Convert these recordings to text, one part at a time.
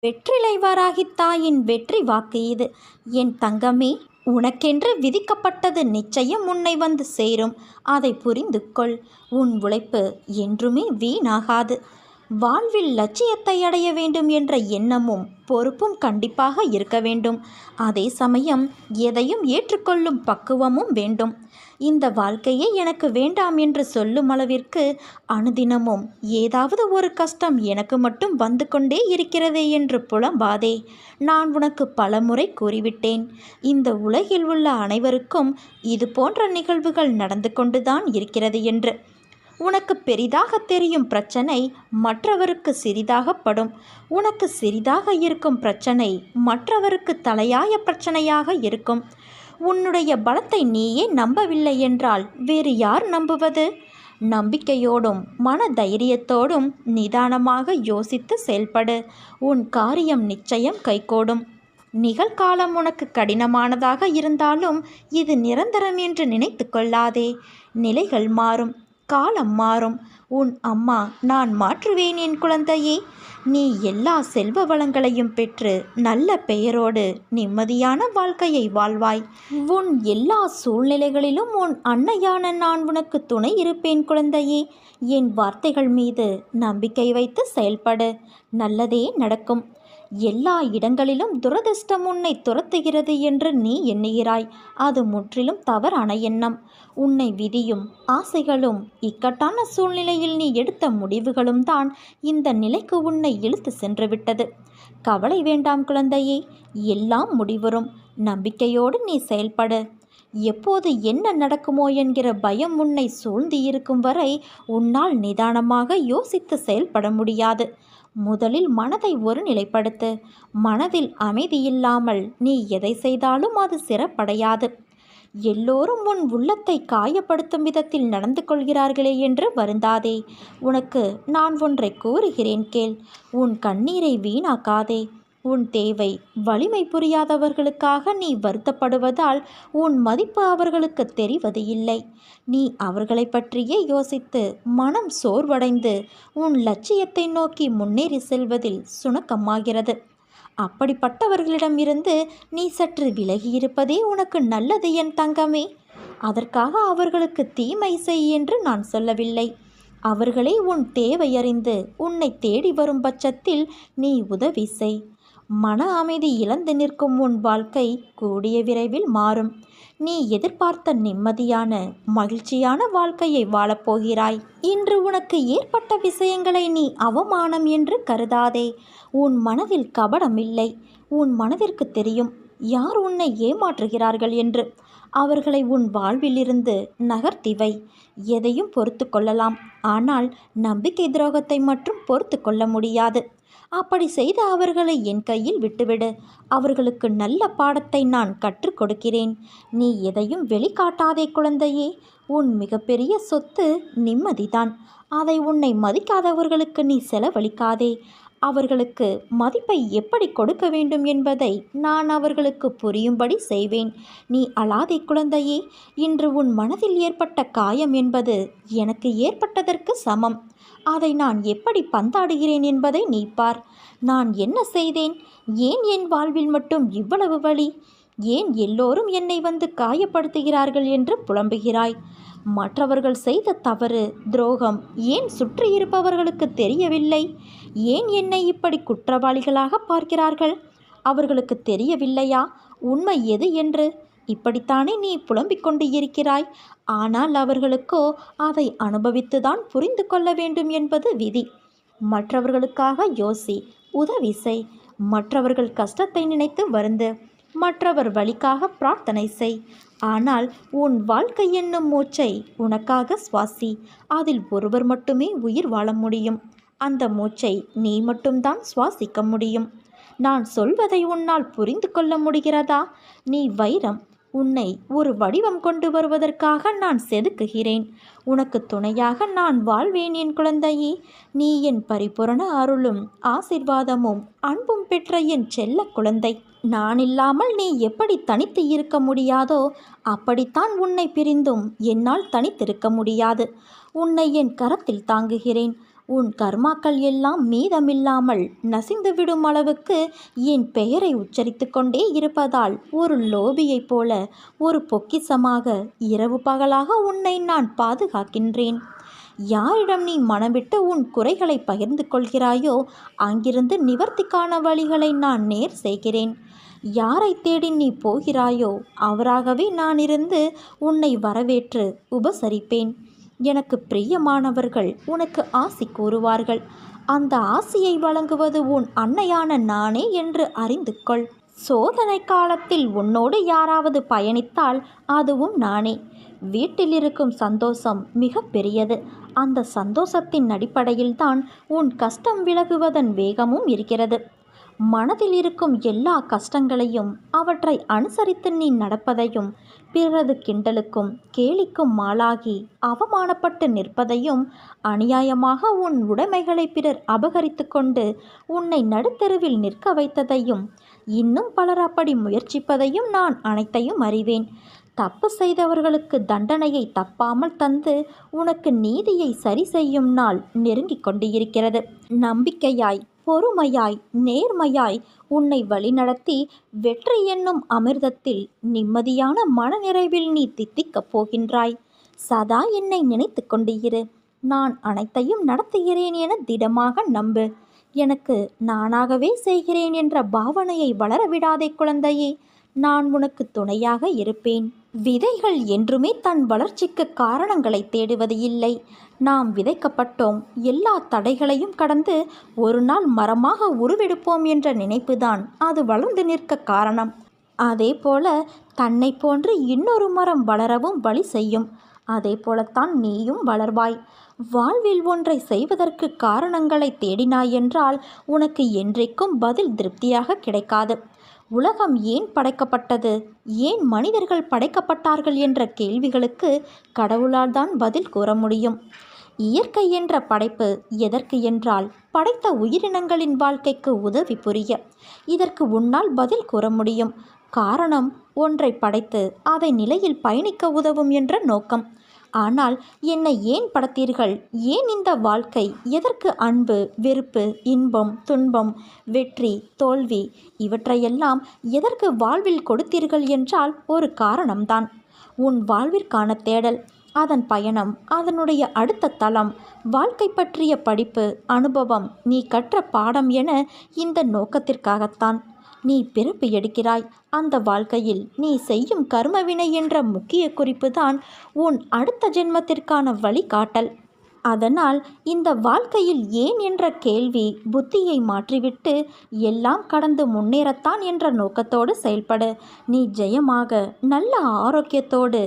வெற்றிலை வாராகித் தாயின் வெற்றி வாக்கு இது. என் தங்கமே, உனக்கென்று விதிக்கப்பட்டது நிச்சயம் உன்னை வந்து சேரும். அதை புரிந்து கொள். உன் உழைப்பு என்றுமே வீணாகாது. வாழ்வில் லட்சியத்தை அடைய வேண்டும் என்ற எண்ணமும் பொறுப்பும் கண்டிப்பாக இருக்க வேண்டும். அதே சமயம் எதையும் ஏற்றுக்கொள்ளும் பக்குவமும் வேண்டும். இந்த வாழ்க்கையே எனக்கு வேண்டாம் என்று சொல்லும் அளவிற்கு அனுதினமும் ஏதாவது ஒரு கஷ்டம் எனக்கு மட்டும் வந்து கொண்டே இருக்கிறதே என்று புலம்பாதே. நான் உனக்கு பலமுறை கூறிவிட்டேன், இந்த உலகில் உள்ள அனைவருக்கும் இது போன்ற நிகழ்வுகள் நடந்து கொண்டுதான் இருக்கிறது என்று. உனக்கு பெரிதாக தெரியும் பிரச்சனை மற்றவருக்கு சிறிதாகப்படும். உனக்கு சிறிதாக இருக்கும் பிரச்சனை மற்றவருக்கு தலையாய பிரச்சனையாக இருக்கும். உன்னுடைய பலத்தை நீயே நம்பவில்லை என்றால் வேறு யார் நம்புவது? நம்பிக்கையோடும் மன தைரியத்தோடும் நிதானமாக யோசித்து செயல்படு. உன் காரியம் நிச்சயம் கைகூடும். நிகழ்காலம் உனக்கு கடினமானதாக இருந்தாலும் இது நிரந்தரம் என்று நினைத்து கொள்ளாதே. நிலைகள் மாறும், காலம் மாறும். உன் அம்மா நான் மாற்றுவேன் என் குழந்தையே. நீ எல்லா செல்வ வளங்களையும் பெற்று நல்ல பெயரோடு நிம்மதியான வாழ்க்கையை வாழ்வாய். உன் எல்லா சூழ்நிலைகளிலும் உன் அன்னையான நான் உனக்கு துணை இருப்பேன் குழந்தையே. என் வார்த்தைகள் மீது நம்பிக்கை வைத்து செயல்படு. நல்லதே நடக்கும். எல்லா இடங்களிலும் துரதிர்ஷ்டம் உன்னை துரத்துகிறது என்று நீ எண்ணுகிறாய். அது முற்றிலும் தவறான எண்ணம். உன்னை விதியும் ஆசைகளும் இக்கட்டான சூழ்நிலையில் நீ எடுத்த முடிவுகளும் தான் இந்த நிலைக்கு உன்னை இழுத்து சென்று விட்டது. கவலை வேண்டாம் குழந்தையே, எல்லாம் முடிவரும். நம்பிக்கையோடு நீ செயல்படு. எப்போது என்ன நடக்குமோ என்கிற பயம் உன்னை சூழ்ந்து இருக்கும் வரை உன்னால் நிதானமாக யோசித்து செயல்பட முடியாது. முதலில் மனதை ஒருநிலைப்படுத்து. மனதில் அமைதி இல்லாமல் நீ எதை செய்தாலும் அது சிறப்படையாது. எல்லோரும் உன் உள்ளத்தை காயப்படுத்தும் விதத்தில் நடந்து கொள்கிறார்களே என்று வருந்தாதே. உனக்கு நான் ஒன்றை கூறுகிறேன் கேள். உன் கண்ணீரை வீணாக்காதே. உன் தேவை வலிமை புரியாதவர்களுக்காக நீ வருத்தப்படுவதால் உன் மதிப்பு அவர்களுக்கு தெரிவது இல்லை. நீ அவர்களை பற்றியே யோசித்து மனம் சோர்வடைந்து உன் லட்சியத்தை நோக்கி முன்னேறி செல்வதில் சுணக்கமாகிறது. அப்படிப்பட்டவர்களிடமிருந்து நீ சற்று விலகியிருப்பதே உனக்கு நல்லது என் தங்கமே. அதற்காக அவர்களுக்கு தீமை செய் என்று நான் சொல்லவில்லை. அவர்களே உன் தேவையறிந்து உன்னை தேடி வரும் பட்சத்தில் நீ உதவி செய். மன அமைதி இழந்து நிற்கும் உன் வாழ்க்கை கூடிய விரைவில் மாறும். நீ எதிர்பார்த்த நிம்மதியான மகிழ்ச்சியான வாழ்க்கையை வாழப்போகிறாய். இன்று உனக்கு ஏற்பட்ட விஷயங்களை நீ அவமானம் என்று கருதாதே. உன் மனதில் கபடம் இல்லை. உன் மனதிற்கு தெரியும் யார் உன்னை ஏமாற்றுகிறார்கள் என்று. அவர்களை உன் வாழ்விலிருந்து நகர்த்தி வை. எதையும் பொறுத்து கொள்ளலாம், ஆனால் நம்பிக்கை துரோகத்தை மட்டும் பொறுத்து கொள்ள முடியாது. அப்படி செய்த அவர்களை என் கையில் விட்டுவிடு. அவர்களுக்கு நல்ல பாடத்தை நான் கற்றுக் கொடுக்கிறேன். நீ எதையும் வெளிக்காட்டாதே குழந்தையே. உன் மிகப்பெரிய சொத்து நிம்மதிதான். அதை உன்னை மதிக்காதவர்களுக்கு நீ செலவழிக்காதே. அவர்களுக்கு மதிப்பை எப்படி கொடுக்க வேண்டும் என்பதை நான் அவர்களுக்கு புரியும்படி செய்வேன். நீ அழாதே குழந்தையே. இன்று உன் மனதில் ஏற்பட்ட காயம் என்பது எனக்கு ஏற்பட்டதற்கு சமம். அதை நான் எப்படி பந்தாடுகிறேன் என்பதை நீ பார். நான் என்ன செய்தேன்? ஏன் என் வாழ்வில் மட்டும் இவ்வளவு வலி? ஏன் எல்லோரும் என்னை வந்து காயப்படுத்துகிறார்கள் என்று புலம்புகிறாய்? மற்றவர்கள் செய்த தவறு, துரோகம் ஏன் சுற்றி இருப்பவர்களுக்கு தெரியவில்லை? ஏன் என்னை இப்படி குற்றவாளிகளாக பார்க்கிறார்கள்? அவர்களுக்கு தெரியவில்லையா உண்மை எது என்று? இப்படித்தானே நீ புலம்பிக் கொண்டு இருக்கிறாய். ஆனால் அவர்களுக்கோ அதை அனுபவித்துதான் புரிந்து கொள்ள வேண்டும் என்பது விதி. மற்றவர்களுக்காக யோசி, உதவி செய். மற்றவர்கள் கஷ்டத்தை நினைத்து வருந்து. மற்றவர் வழிக்காக பிரார்த்தனை செய். ஆனால் உன் வாழ்க்கை என்னும் மூச்சை உனக்காக சுவாசி. அதில் ஒருவர் மட்டுமே உயிர் வாழ முடியும். அந்த மூச்சை நீ மட்டும்தான் சுவாசிக்க முடியும். நான் சொல்வதை உன்னால் புரிந்து கொள்ள முடிகிறதா? நீ வைரம். உன்னை ஒரு வடிவம் கொண்டு வருவதற்காக நான் செதுக்குகிறேன். உனக்கு துணையாக நான் வாழ்வேன் என் குழந்தையே. நீ என் பரிபூரண அருளும் ஆசிர்வாதமும் அன்பும் பெற்ற என் செல்ல குழந்தை. நான் இல்லாமல் நீ எப்படி தனித்து இருக்க முடியாதோ அப்படித்தான் உன்னை பிரிந்தும் என்னால் தனித்திருக்க முடியாது. உன்னை என் கரத்தில் தாங்குகிறேன். உன் கர்மாக்கள் எல்லாம் மீதமில்லாமல் நசிந்துவிடும் அளவுக்கு என் பெயரை உச்சரித்து கொண்டே இருப்பதால் ஒரு லோபியைப் போல ஒரு பொக்கிஷமாக இரவு பகலாக உன்னை நான் பாதுகாக்கின்றேன். யாரிடம் நீ மனமிட்டு உன் குறைகளை பகிர்ந்து கொள்கிறாயோ அங்கிருந்து நிவர்த்திக்கான வழிகளை நான் நேர் செய்கிறேன். யாரை தேடி நீ போகிறாயோ அவராகவே நான் இருந்து உன்னை வரவேற்று உபசரிப்பேன். எனக்கு பிரியமானவர்கள் உனக்கு ஆசி கூறுவார்கள். அந்த ஆசியை வழங்குவது உன் அன்னையான நானே என்று அறிந்து கொள். சோதனை காலத்தில் உன்னோடு யாராவது பயணித்தால் அதுவும் நானே. வீட்டில் இருக்கும் சந்தோஷம் மிக பெரியது. அந்த சந்தோஷத்தின் அடிப்படையில்தான் உன் கஷ்டம் விலகுவதன் வேகமும் இருக்கிறது. மனதில் இருக்கும் எல்லா கஷ்டங்களையும் அவற்றை அனுசரித்து நீ நடப்பதையும் பிறரது கிண்டலுக்கும் கேலிக்கும் ஆளாகி அவமானப்பட்டு நிற்பதையும் அநியாயமாக உன் உடைமைகளை பிறர் அபகரித்து கொண்டு உன்னை நடுத்தெருவில் நிற்க வைத்ததையும் இன்னும் பலர் அப்படி முயற்சிப்பதையும் நான் அனைத்தையும் அறிவேன். தப்பு செய்தவர்களுக்கு தண்டனையை தப்பாமல் தந்து உனக்கு நீதியை சரி செய்யும் நாள் நெருங்கிக் கொண்டு இருக்கிறது. நம்பிக்கையாய் பொறுமையாய் நேர்மையாய் உன்னை வழிநடத்தி வெற்றி என்னும் அமிர்தத்தில் நிம்மதியான மனநிறைவில் நீ தித்திக்கப் போகின்றாய். சதா என்னை நினைத்து கொண்டு இரு. நான் அனைத்தையும் நடத்துகிறேன் என திடமாக நம்பு. எனக்கு நானாகவே செய்கிறேன் என்ற பாவனையை வளரவிடாதே குழந்தையே. நான் உனக்கு துணையாக இருப்பேன். விதைகள் என்றுமே தன் வளர்ச்சிக்கு காரணங்களை தேடுவது இல்லை. நாம் விதைக்கப்பட்டோம். எல்லா தடைகளையும் கடந்து ஒரு நாள் மரமாக உருவெடுப்போம் என்ற நினைப்புதான் அது வளர்ந்து நிற்க காரணம். அதே போல தன்னை போன்று இன்னொரு மரம் வளரவும் வழி செய்யும். அதே போலத்தான் நீயும் வளர்வாய். வாழ்வில் ஒன்றை செய்வதற்கு காரணங்களை தேடினாய் என்றால் உனக்கு என்றைக்கும் பதில் திருப்தியாக கிடைக்காது. உலகம் ஏன் படைக்கப்பட்டது, ஏன் மனிதர்கள் படைக்கப்பட்டார்கள் என்ற கேள்விகளுக்கு கடவுளால் தான் பதில் கூற முடியும். இயற்கை என்ற படைப்பு எதற்கு என்றால் படைத்த உயிரினங்களின் வாழ்க்கைக்கு உதவி புரிய. இதற்கு உன்னால் பதில் கூற முடியும். காரணம் ஒன்றை படைத்து அதை நிலையில் பயணிக்க உதவும் என்ற நோக்கம். ஆனால் என்னை ஏன் படைத்தீர்கள், ஏன் இந்த வாழ்க்கை, எதற்கு அன்பு வெறுப்பு இன்பம் துன்பம் வெற்றி தோல்வி இவற்றையெல்லாம் எதற்கு வாழ்வில் கொடுத்தீர்கள் என்றால் ஒரு காரணம்தான். உன் வாழ்விற்கான தேடல், அதன் பயணம், அதனுடைய அடுத்த தளம், வாழ்க்கை பற்றிய படிப்பு அனுபவம், நீ கற்ற பாடம் என இந்த நோக்கத்திற்காகத்தான் நீ பிறப்பு எடுக்கிறாய். அந்த வாழ்க்கையில் நீ செய்யும் கர்மவினை என்ற முக்கிய குறிப்பு தான் உன் அடுத்த ஜென்மத்திற்கான வழிகாட்டல். அதனால் இந்த வாழ்க்கையில் ஏன் என்ற கேள்வி புத்தியை மாற்றிவிட்டு எல்லாம் கடந்து முன்னேறத்தான் என்ற நோக்கத்தோடு செயல்படு. நீ ஜெயமாக நல்ல ஆரோக்கியத்தோடு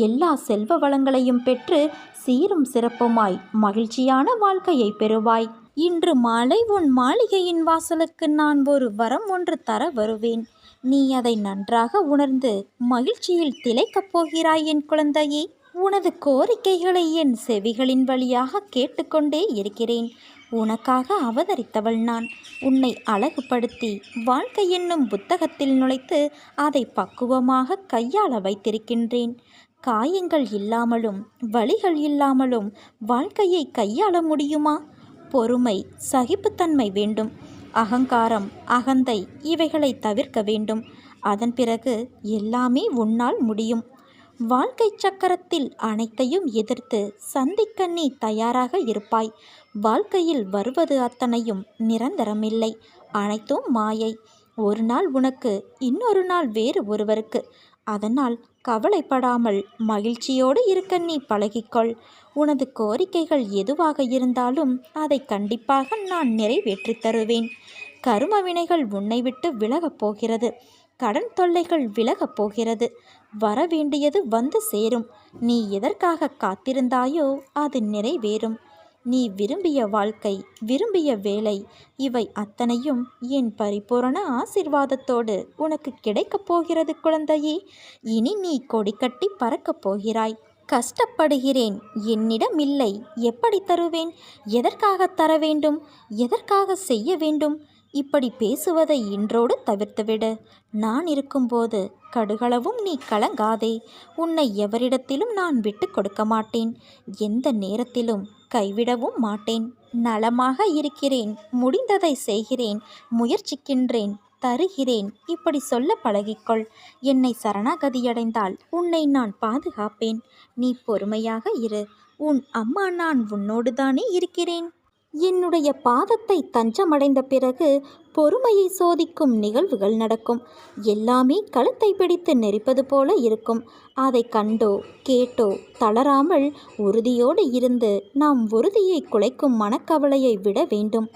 எல்லா செல்வ வளங்களையும் பெற்று சீரும் சிறப்புமாய் மகிழ்ச்சியான வாழ்க்கையை பெறுவாய். இன்று மாலை உன் மாளிகையின் வாசலுக்கு நான் ஒரு வரம் ஒன்று தர வருவேன். நீ அதை நன்றாக உணர்ந்து மகிழ்ச்சியில் திளைக்கப் போகிறாய் என் குழந்தையே. உனது கோரிக்கைகளை என் செவிகளின் வழியாக கேட்டுக்கொண்டே இருக்கிறேன். உனக்காக அவதரித்தவள் நான். உன்னை அழகுபடுத்தி வாழ்க்கை என்னும் புத்தகத்தில் நுழைத்து அதை பக்குவமாக கையாள வைத்திருக்கின்றேன். காயங்கள் இல்லாமலும் வலிகள் இல்லாமலும் வாழ்க்கையை கையாள முடியுமா? பொறுமை சகிப்புத்தன்மை வேண்டும். அகங்காரம் அகந்தை இவைகளை தவிர்க்க வேண்டும். அதன் பிறகு எல்லாமே உன்னால் முடியும். வாழ்க்கை சக்கரத்தில் அனைத்தையும் எதிர்த்து சந்திக்க நீ தயாராக இருப்பாய். வாழ்க்கையில் வருவது அத்தனையும் நிரந்தரமில்லை. அனைத்தும் மாயை. ஒரு நாள் உனக்கு, இன்னொரு நாள் வேறு ஒருவருக்கு. அதனால் கவலைப்படாமல் மகிழ்ச்சியோடு இருக்க நீ பழகிக்கொள். உனது கோரிக்கைகள் எதுவாக இருந்தாலும் அதை கண்டிப்பாக நான் நிறைவேற்றி தருவேன். கரும வினைகள் உன்னை விட்டு விலகப் போகிறது. கடன் தொல்லைகள் விலகப் போகிறது. வரவேண்டியது வந்து சேரும். நீ எதற்காக காத்திருந்தாயோ அது நிறைவேறும். நீ விரும்பிய வாழ்க்கை, விரும்பிய வேலை இவை அத்தனையும் என் பரிபூரண ஆசிர்வாதத்தோடு உனக்கு கிடைக்கப் போகிறது குழந்தையே. இனி நீ கொடி கட்டி பறக்கப் போகிறாய். கஷ்டப்படுகிறேன், என்னிடம் இல்லை, எப்படி தருவேன், எதற்காக தர வேண்டும், எதற்காக செய்ய வேண்டும், இப்படி பேசுவதை இன்றோடு தவிர்த்துவிடு. நான் இருக்கும்போது கடுகளவும் நீ கலங்காதே. உன்னை எவரிடத்திலும் நான் விட்டு கொடுக்க மாட்டேன். எந்த நேரத்திலும் கைவிடவும் மாட்டேன். நலமாக இருக்கிறேன், முடிந்ததை செய்கிறேன், முயற்சிக்கின்றேன், தருகிறேன், இப்படி சொல்ல பழகிக்கொள். என்னை சரணாகதியடைந்தால் உன்னை நான் பாதுகாப்பேன். நீ பொறுமையாக இரு. உன் அம்மா நான் உன்னோடு தானே இருக்கிறேன். என்னுடைய பாதத்தை தஞ்சமடைந்த பிறகு பொறுமையை சோதிக்கும் நிகழ்வுகள் நடக்கும். எல்லாமே கழுத்தை பிடித்து நெரிப்பது போல இருக்கும். அதை கண்டோ கேட்டோ தளராமல் உறுதியோடு இருந்து நாம் உறுதியை குலைக்கும் மனக்கவலையை விட வேண்டும்.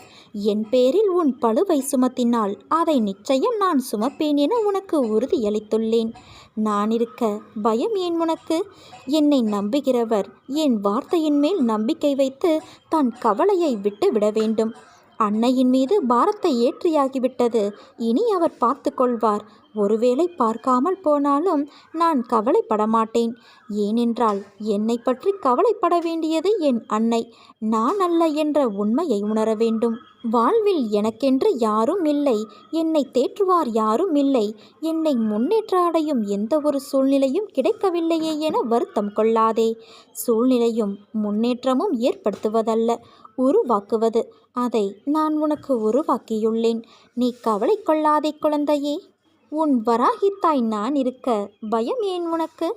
என் பேரில் உன் பளுவை சுமத்தினால் அதை நிச்சயம் நான் சுமப்பேன் என உனக்கு உறுதியளித்துள்ளேன். நான் இருக்க பயம் ஏன் உனக்கு? என்னை நம்புகிறவர் என் வார்த்தையின் மேல் நம்பிக்கை வைத்து தன் கவலையை விட்டு விட வேண்டும். அன்னையின் மீது பாரத்தை ஏற்றியாகிவிட்டது. இனி அவர் பார்த்து கொள்வார். ஒருவேளை பார்க்காமல் போனாலும் நான் கவலைப்படமாட்டேன். ஏனென்றால் என்னை பற்றி கவலைப்பட வேண்டியது என் அன்னை, நான் அல்ல என்ற உண்மையை உணர வேண்டும். வாழ்வில் எனக்கென்று யாரும் இல்லை, என்னை தேற்றுவார் யாரும் இல்லை, என்னை முன்னேற்ற அடையும் எந்த ஒரு சூழ்நிலையும் கிடைக்கவில்லையே என வருத்தம் கொள்ளாதே. சூழ்நிலையும் முன்னேற்றமும் ஏற்படுத்துவதல்ல, உருவாக்குவது. அதை நான் உனக்கு உருவாக்கியுள்ளேன். நீ கவலை கொள்ளாதே குழந்தையே. உன் வராகித்தாய் நான் இருக்க பயம் ஏன் உனக்கு?